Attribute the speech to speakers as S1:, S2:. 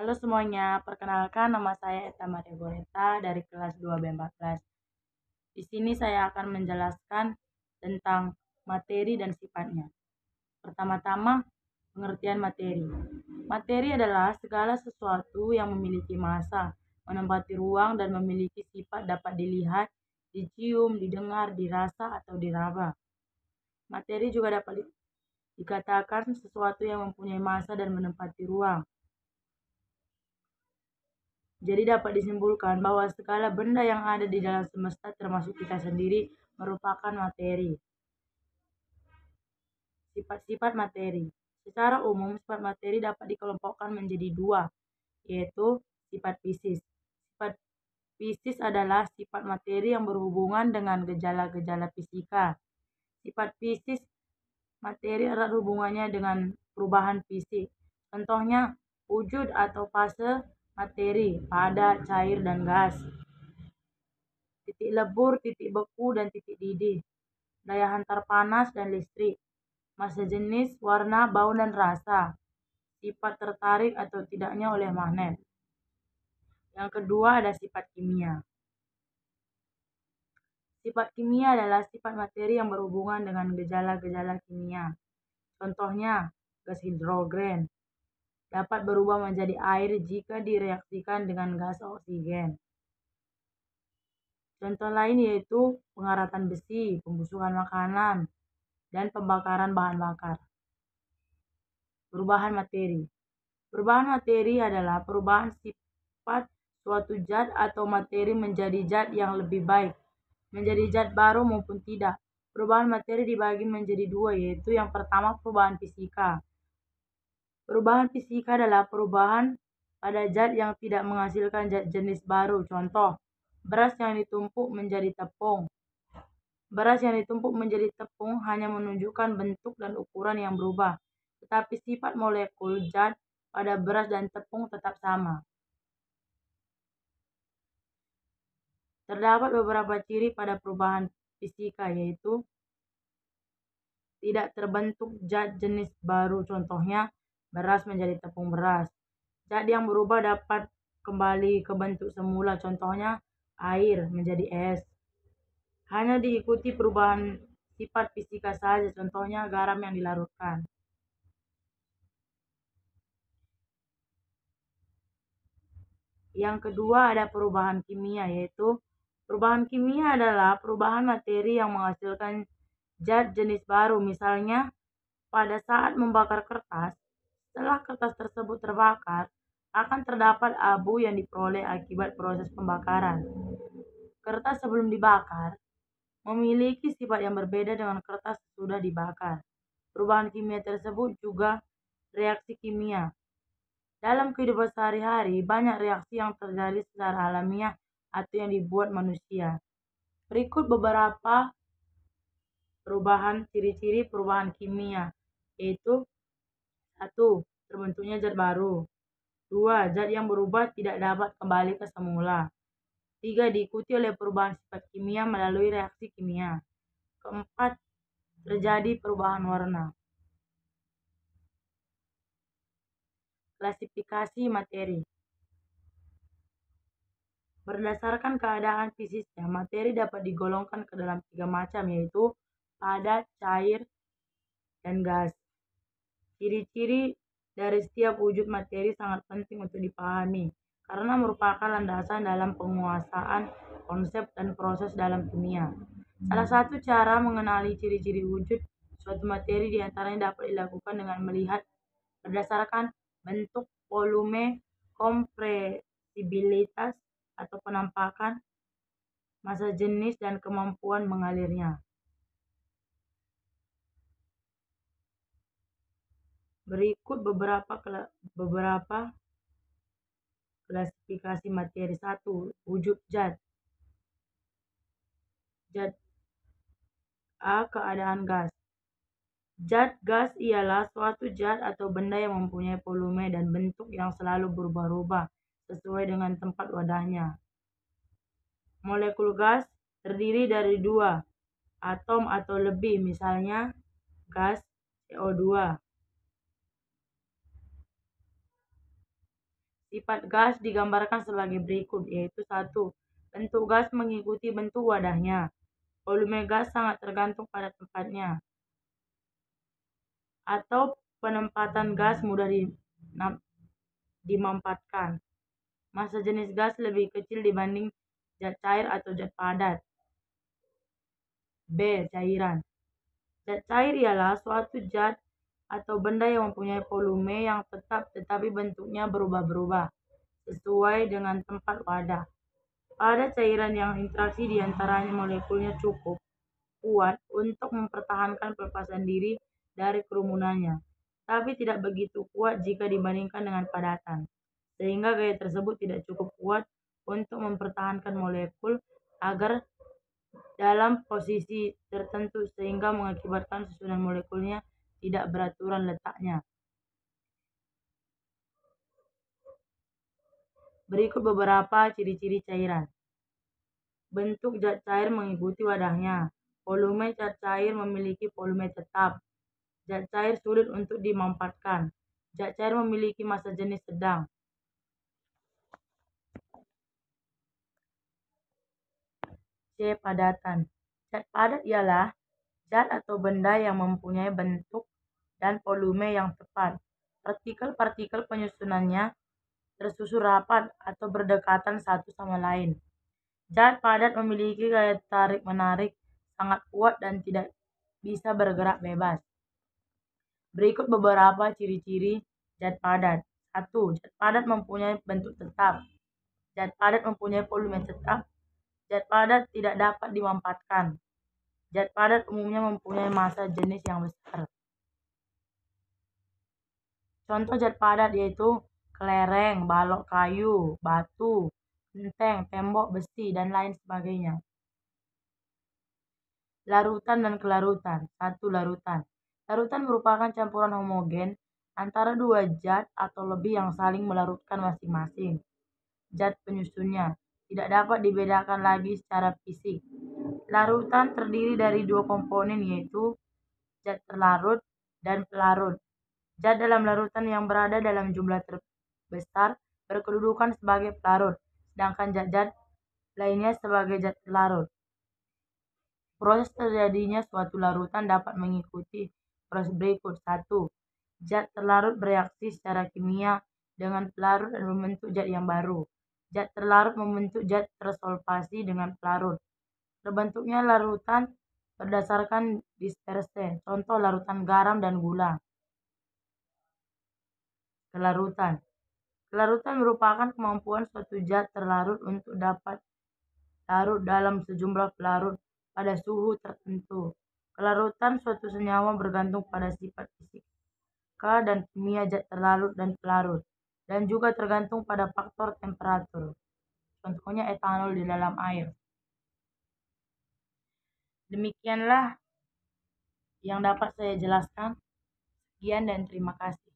S1: Halo semuanya, perkenalkan nama saya Eta Maria Goreta dari kelas 2B14. Di sini saya akan menjelaskan tentang materi dan sifatnya. Pertama-tama, pengertian materi. Materi adalah segala sesuatu yang memiliki massa, menempati ruang dan memiliki sifat dapat dilihat, dicium, didengar, dirasa, atau diraba. Materi juga dapat dikatakan sesuatu yang mempunyai massa dan menempati ruang. Jadi dapat disimpulkan bahwa segala benda yang ada di dalam semesta termasuk kita sendiri merupakan materi. Sifat-sifat materi. Secara umum, sifat materi dapat dikelompokkan menjadi dua, yaitu sifat fisis. Sifat fisis adalah sifat materi yang berhubungan dengan gejala-gejala fisika. Sifat fisis materi erat hubungannya dengan perubahan fisik. Contohnya, wujud atau fase materi, padat, cair, dan gas. Titik lebur, titik beku, dan titik didih. Daya hantar panas dan listrik. Massa jenis, warna, bau, dan rasa. Sifat tertarik atau tidaknya oleh magnet. Yang kedua ada sifat kimia. Sifat kimia adalah sifat materi yang berhubungan dengan gejala-gejala kimia. Contohnya, gas hidrogen dapat berubah menjadi air jika direaksikan dengan gas oksigen. Contoh lain yaitu pengaratan besi, pembusukan makanan, dan pembakaran bahan bakar. Perubahan materi. Perubahan materi adalah perubahan sifat suatu zat atau materi menjadi zat yang lebih baik, menjadi zat baru maupun tidak. Perubahan materi dibagi menjadi dua, yaitu yang pertama perubahan fisika. Perubahan fisika adalah perubahan pada zat yang tidak menghasilkan zat jenis baru. Contoh, beras yang ditumpuk menjadi tepung. Beras yang ditumpuk menjadi tepung hanya menunjukkan bentuk dan ukuran yang berubah, tetapi sifat molekul zat pada beras dan tepung tetap sama. Terdapat beberapa ciri pada perubahan fisika, yaitu tidak terbentuk zat jenis baru. Contohnya, beras menjadi tepung beras. Zat yang berubah dapat kembali ke bentuk semula. Contohnya, air menjadi es. Hanya diikuti perubahan sifat fisika saja. Contohnya, garam yang dilarutkan. Yang kedua ada perubahan kimia, yaitu perubahan kimia adalah perubahan materi yang menghasilkan zat jenis baru. Misalnya, pada saat membakar kertas, setelah kertas tersebut terbakar, akan terdapat abu yang diperoleh akibat proses pembakaran. Kertas sebelum dibakar memiliki sifat yang berbeda dengan kertas sudah dibakar. Perubahan kimia tersebut juga reaksi kimia. Dalam kehidupan sehari-hari, banyak reaksi yang terjadi secara alamiah atau yang dibuat manusia. Berikut beberapa ciri-ciri perubahan kimia, yaitu 1. Terbentuknya zat baru. 2. Zat yang berubah tidak dapat kembali ke semula. 3. Diikuti oleh perubahan sifat kimia melalui reaksi kimia. 4. Terjadi perubahan warna. Klasifikasi materi. Berdasarkan keadaan fisisnya, materi dapat digolongkan ke dalam 3 macam, yaitu padat, cair, dan gas. Ciri-ciri dari setiap wujud materi sangat penting untuk dipahami, karena merupakan landasan dalam penguasaan konsep dan proses dalam kimia. Salah satu cara mengenali ciri-ciri wujud suatu materi diantaranya dapat dilakukan dengan melihat berdasarkan bentuk, volume, kompresibilitas atau penampakan, massa jenis, dan kemampuan mengalirnya. Berikut beberapa klasifikasi materi. 1. Wujud zat. Zat A. Keadaan gas. Zat gas ialah suatu zat atau benda yang mempunyai volume dan bentuk yang selalu berubah-ubah sesuai dengan tempat wadahnya. Molekul gas terdiri dari 2 atom atau lebih, misalnya gas CO2. Sifat gas digambarkan sebagai berikut, yaitu 1. Bentuk gas mengikuti bentuk wadahnya. Volume gas sangat tergantung pada tempatnya atau penempatan gas mudah dimampatkan. Massa jenis gas lebih kecil dibanding zat cair atau zat padat. B. Cairan. Zat cair ialah suatu zat atau benda yang mempunyai volume yang tetap tetapi bentuknya berubah-berubah sesuai dengan tempat wadah. Pada cairan yang interaksi di antaranya molekulnya cukup kuat untuk mempertahankan pelepasan diri dari kerumunannya, tapi tidak begitu kuat jika dibandingkan dengan padatan, sehingga gaya tersebut tidak cukup kuat untuk mempertahankan molekul agar dalam posisi tertentu sehingga mengakibatkan susunan molekulnya tidak beraturan letaknya. Berikut beberapa ciri-ciri cairan. Bentuk zat cair mengikuti wadahnya. Volume zat cair memiliki volume tetap. Zat cair sulit untuk dimampatkan. Zat cair memiliki massa jenis sedang. C. Padatan. Zat padat ialah zat atau benda yang mempunyai bentuk dan volume yang tepat. Partikel-partikel penyusunannya tersusun rapat atau berdekatan satu sama lain. Zat padat memiliki gaya tarik-menarik sangat kuat dan tidak bisa bergerak bebas. Berikut beberapa ciri-ciri zat padat. 1. Zat padat mempunyai bentuk tetap. Zat padat mempunyai volume tetap. Zat padat tidak dapat dimampatkan. Zat padat umumnya mempunyai massa jenis yang besar. Contoh zat padat yaitu kelereng, balok kayu, batu, genteng, tembok besi, dan lain sebagainya. Larutan dan kelarutan. 1. Larutan. Larutan merupakan campuran homogen antara dua zat atau lebih yang saling melarutkan masing-masing zat penyusunnya. Tidak dapat dibedakan lagi secara fisik. Larutan terdiri dari dua komponen yaitu zat terlarut dan pelarut. Zat dalam larutan yang berada dalam jumlah terbesar berkedudukan sebagai pelarut, sedangkan zat-zat lainnya sebagai zat terlarut. Proses terjadinya suatu larutan dapat mengikuti proses berikut. 1. Zat terlarut bereaksi secara kimia dengan pelarut dan membentuk zat yang baru. Zat terlarut membentuk zat tersolvasi dengan pelarut. Terbentuknya larutan berdasarkan disperse, contoh larutan garam dan gula. Kelarutan. Kelarutan merupakan kemampuan suatu zat terlarut untuk dapat larut dalam sejumlah pelarut pada suhu tertentu. Kelarutan suatu senyawa bergantung pada sifat fisika dan kimia zat terlarut dan pelarut, dan juga tergantung pada faktor temperatur. Contohnya etanol di dalam air. Demikianlah yang dapat saya jelaskan. Sekian dan terima kasih.